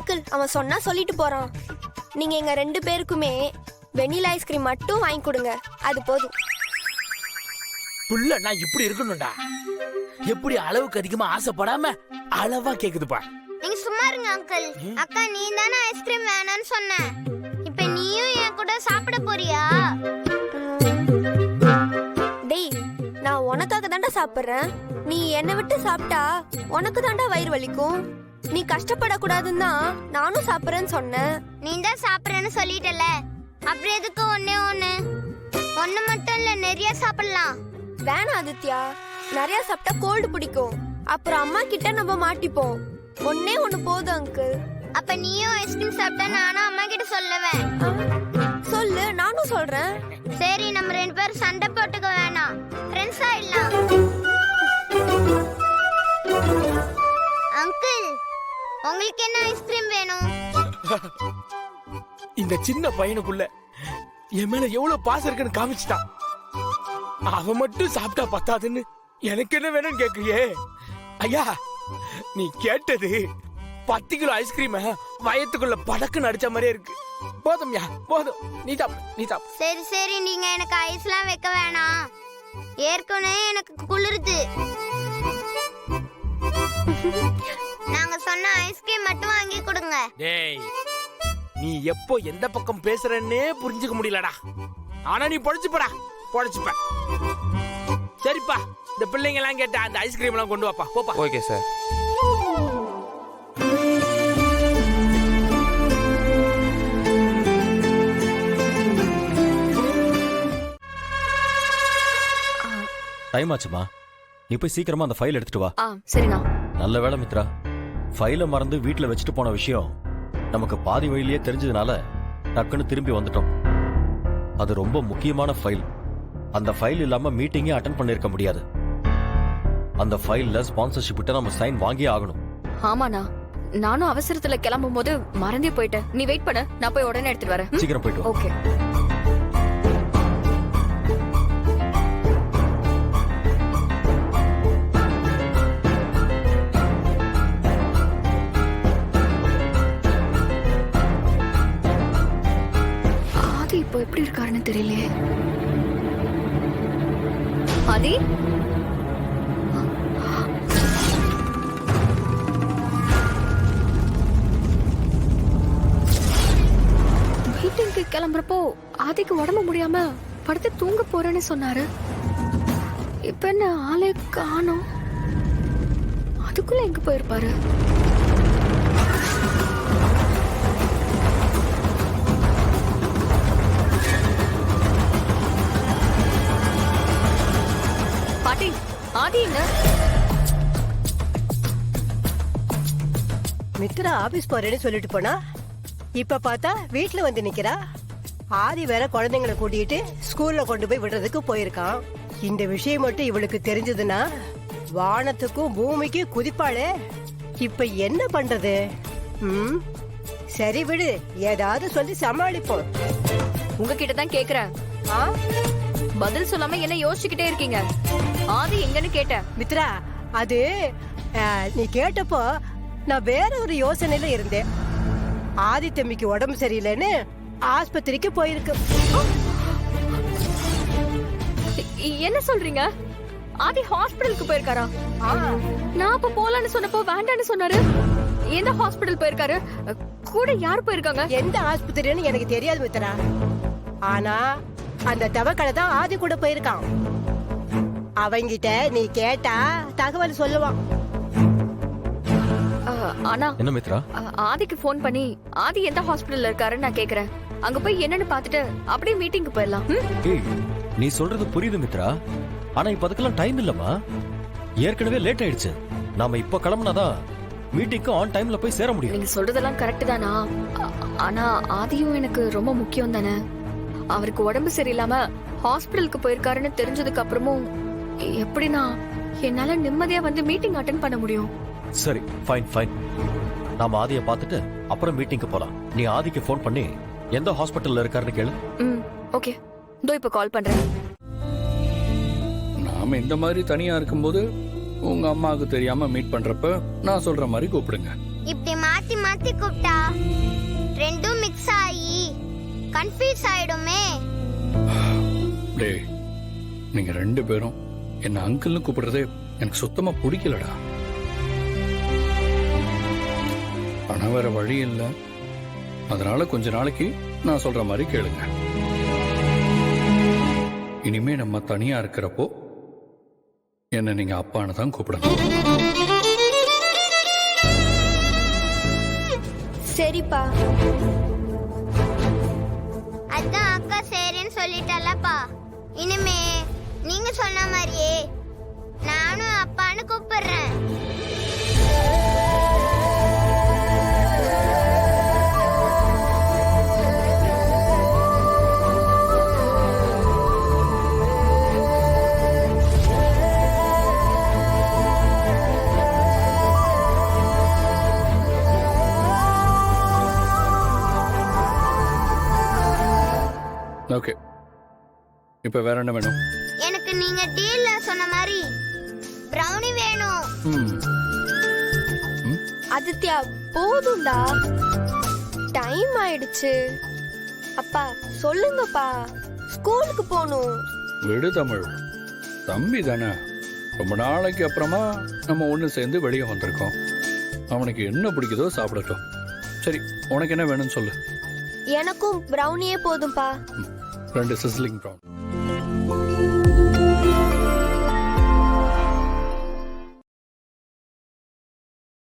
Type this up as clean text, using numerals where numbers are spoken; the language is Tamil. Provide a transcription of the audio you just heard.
அங்கிள் அவன் சொன்னா சொல்லிட்டு போறான். நீங்க எங்க 2 பேருக்குமே வெண்ணிலா ஐஸ்கிரீம் மட்டும் வாங்கி கொடுங்க, அது போதும். புள்ள நான் இப்படி இருக்கணும்டா. எப்படி அளவுக்கு அதிகமா ஆசைப்படாம அளவா கேக்குதுப்பா. நீங்க சும்மா இருங்க அங்கிள். அக்கா நீ தானே ஐஸ்கிரீம் வேணாம்னு சொன்ன. இப்ப நீயும் என் கூட சாப்பிட போறியா? டேய், நான் உனக்காக தாண்டா சாப்பிடுறேன். நீ என்னை விட்டு சாப்பிட்டா உனக்கு தாண்டா வயிறு வலிக்கும். நீ கஷ்டப்படக்கூடாதுன்னு தான் நானும் சாப்பிடுறேன்னு சொன்னேன். நீ தான் சாப்பிடுறேன்னு சொல்லிட்டல, அப்புறம் எதுக்கு ஒண்ணு மட்டும் இல்ல நிறைய சாப்பிடலாம். வேணாம் ஆதித்யா, நிறைய சாப்பிட்டா கோல்டு பிடிக்கும். அப்புறம் அம்மா கிட்ட நம்ம மாட்டிப்போம். ஒண்ணே ஒண்ணு போதும் அங்கிள். அப்ப நீயும் ஐஸ்கிரீம் சாப்பிட்டா நானும் அம்மா கிட்ட சொல்லுவேன். சொல்லு, நானும் சொல்றேன். சரி, நம்ம 2 பேரும் சண்டை போட்டுக்க வேணாம், ஃப்ரெண்ட்ஸ் ஆயிடலாம். அங்கிள், உங்களுக்கு என்ன ஐஸ்கிரீம் வேணும்? இந்த சின்ன பையனுக்குள்ள என் மேல எவ்வளவு பாசம் இருக்குன்னு காமிச்சிட்டான். அவன் மட்டும் சாப்பிட்டா பத்தாதுன்னு எனக்கு என்ன வேணும்னு கேக்குறியே. ஐயா, நீ கேட்டது 10 கிலோ ஐஸ்கிரீம் வயத்துக்குள்ள படக்குன்னு அடிச்ச மாதிரியே இருக்கு. போதும்யா, போதும். நீ சாப்பிடு. சரி சரி, நீங்க எனக்கு ஐஸ்லாம் வைக்க வேணாம், ஏற்கனவே எனக்கு குளிருது. நாங்க சொன்ன ஐஸ்கிரீம் மட்டும் வாங்கி கொடுங்க. டேய், நீ எப்போ எந்த பக்கம் பேசுறன்னே புரிஞ்சுக்க முடியலடா. ஆனா நீ பொழைச்சுப்படா, பொழைச்சுப்ப. சரிப்பா, இந்த பிள்ளைங்க எல்லாம் கேட்ட அந்த ஐஸ்கிரீம் எல்லாம் கொண்டு வாப்பா. போப்பா. Okay sir. டைம் ஆச்சுமா, நீ போய் சீக்கிரமா அந்த ஃபைல் எடுத்துட்டு வா. சரிண்ணா. நல்ல வேளை மித்ரா, ஃபைலை மறந்து வீட்டுல வச்சுட்டு போன விஷயம் நமக்கு பாதி வழியிலேயே தெரிஞ்சதுனால டக்குன்னு திரும்பி வந்துட்டோம். அது ரொம்ப முக்கியமான ஃபைல். அந்த ஃபைல் இல்லாம மீட்டிங்கே அட்டெண்ட் பண்ணிருக்க முடியாது. அந்த ஃபைல்ல ஸ்பான்சர்ஷிப் கிட்ட நம்ம சைன் வாங்கியே ஆகணும். ஆமாண்ணா, நானும் அவசரத்துல கிளம்பும் போது மறந்தே போயிட்டேன். நீ வெயிட் பண்ண, நான் போய் உடனே எடுத்துட்டு வரேன். சீக்கிரம் போயிட்டு வா. ஓகே. ஆதி இப்போ எப்படி இருக்காருன்னு தெரியலையே. ஆதி, மீட்டிங்க்கு கிளம்புறப்போ ஆதிக்கு உடம்பு முடியாம படுத்து தூங்க போறேன்னு சொன்னாரு. இப்ப என்ன ஆளே காணோம். அதுக்குள்ள எங்க போயிருப்பாரு? பாட்டி, ஆதி எங்க? மித்ரா ஆபீஸ் போறேன்னு சொல்லிட்டு போனா, இப்ப பார்த்தா வீட்டுல வந்து நிக்கிறா. ஆதி வேற குழந்தைங்களை கூட்டிட்டு ஸ்கூல்ல கொண்டு போய் விடுறதுக்கு போயிருக்கான். இந்த விஷயம் மட்டும் இவளுக்கு தெரிஞ்சதுன்னா வானத்துக்கும் பூமிக்கும் குதிப்பாளே. இப்ப என்ன பண்றது? சரி விடு, ஏதாவது சொல்லி சமாளிப்போம். உங்ககிட்ட தான் கேக்குறேன். பதில் சொல்லாம என்ன யோசிச்சுக்கிட்டே இருக்கீங்க? ஆதி எங்கன்னு கேட்டேன். மித்ரா, அது நீ கேட்டப்போ நான் வேற ஒரு யோசனையில இருந்தேன். ஆதி தம்பிக்கு உடம்பு சரியில்லைன்னு ஆஸ்பத்திரிக்கு போயிருக்கு. என்ன சொல்றீங்க? ஆதி ஹாஸ்பிடலுக்கு போயிருக்காரா? நான் அப்ப போலான்னு சொன்னப்போ வேண்டான்னு சொன்னாரு. எந்த ஹாஸ்பிடல் போயிருக்காரு? கூட யார் போயிருக்காங்க? எந்த ஆஸ்பத்திரின்னு எனக்கு தெரியாது மித்ரா. ஆனா அந்த தவக்கடை தான் ஆதி கூட போயிருக்கான். அவங்கிட்ட நீ கேட்டா தகவல் சொல்லுவான். ஆனா என்ன மித்ரா, ஆதிக்கு போன் பண்ணி ஆதி எந்த ஹாஸ்பிடல்ல இருக்காருன்னு நான் கேக்குறேன். அங்க போய் என்னன்னு பாத்துட்டு அப்படியே மீட்டிங்க்கு போயிடலாம். ஏய், நீ சொல்றது புரியுது மித்ரா, ஆனா இப்ப அதுக்கெல்லாம் டைம் இல்லம்மா. ஏற்கனவே லேட் ஆயிடுச்சு. நாம இப்ப கிளம்புனாதான் மீட்டிங்க்கு ஆன் டைம்ல போய் சேர முடியும். நீங்க சொல்றதெல்லாம் கரெக்ட் தானா? ஆனா ஆதியும் எனக்கு ரொம்ப முக்கியம் தானே. அவருக்கு உடம்பு சரியில்லாம ஹாஸ்பிடலுக்கு போயிருக்காருன்னு தெரிஞ்சதுக்கு அப்புறமும் எப்படின்னா என்னால நிம்மதியா வந்து மீட்டிங் அட்டெண்ட் பண்ண முடியும்? சரி, ஃபைன் ஃபைன். நாம ஆதியை பார்த்துட்டு அப்புறம் மீட்டிங்க்கு போலாம். நீ ஆதிக்கு ஃபோன் பண்ணி எந்த ஹாஸ்பிடல்ல இருக்காருன்னு கேளு. ஓகே, இதோ இப்ப கால் பண்றேன். நாம இந்த மாதிரி தனியா இருக்கும்போது உங்க அம்மாவுக்கு தெரியாம மீட் பண்றப்ப நான் சொல்ற மாதிரி கூப்பிடுங்க. இப்படி மாத்தி மாத்தி கூப்பிட்டா ரெண்டும் மிக்ஸ் ஆகி கன்ஃபியூஸ் ஆயிடுமே. டேய், நீங்க 2 பேரும் என்ன அங்கிள்னு கூப்பிடுறதே எனக்கு சுத்தமா பிடிக்கலடா. ஆனா வேற வழி இல்லை. அதனால கொஞ்ச நாளைக்கு நான் சொல்ற மாதிரி கேளுங்க. இனிமே நம்ம தனியா இருக்கிறப்போ என்ன நீங்க அப்பான்னு தான் கூப்பிடணும். சரிப்பா. அதான் அக்கா சரின்னு சொல்லிட்டாலப்பா. இனிமே நீங்க சொன்ன மாதிரியே நானும் அப்பான்னு கூப்பிடுறேன். ஓகே, இப்ப வேற என்ன வேணும்? எனக்கு நீங்க டீல்ல சொன்ன மாதிரி பிரவுனி வேணும். ஆதித்யா போதும்டா, டைம் ஆயிடுச்சு. அப்பா சொல்லுங்கப்பா, ஸ்கூலுக்கு போகணும். விடு தமிழ், தம்பி தானே. ரொம்ப நாளைக்கு அப்புறமா நம்ம ஒன்று சேர்ந்து வெளியே வந்திருக்கோம். அவனுக்கு என்ன பிடிக்குதோ சாப்பிடட்டும். சரி, உனக்கு என்ன வேணும்னு சொல்லு. எனக்கும் பிரவுனியே போதும்பா. 2 சிஸ்லிங் ப்ரௌன்.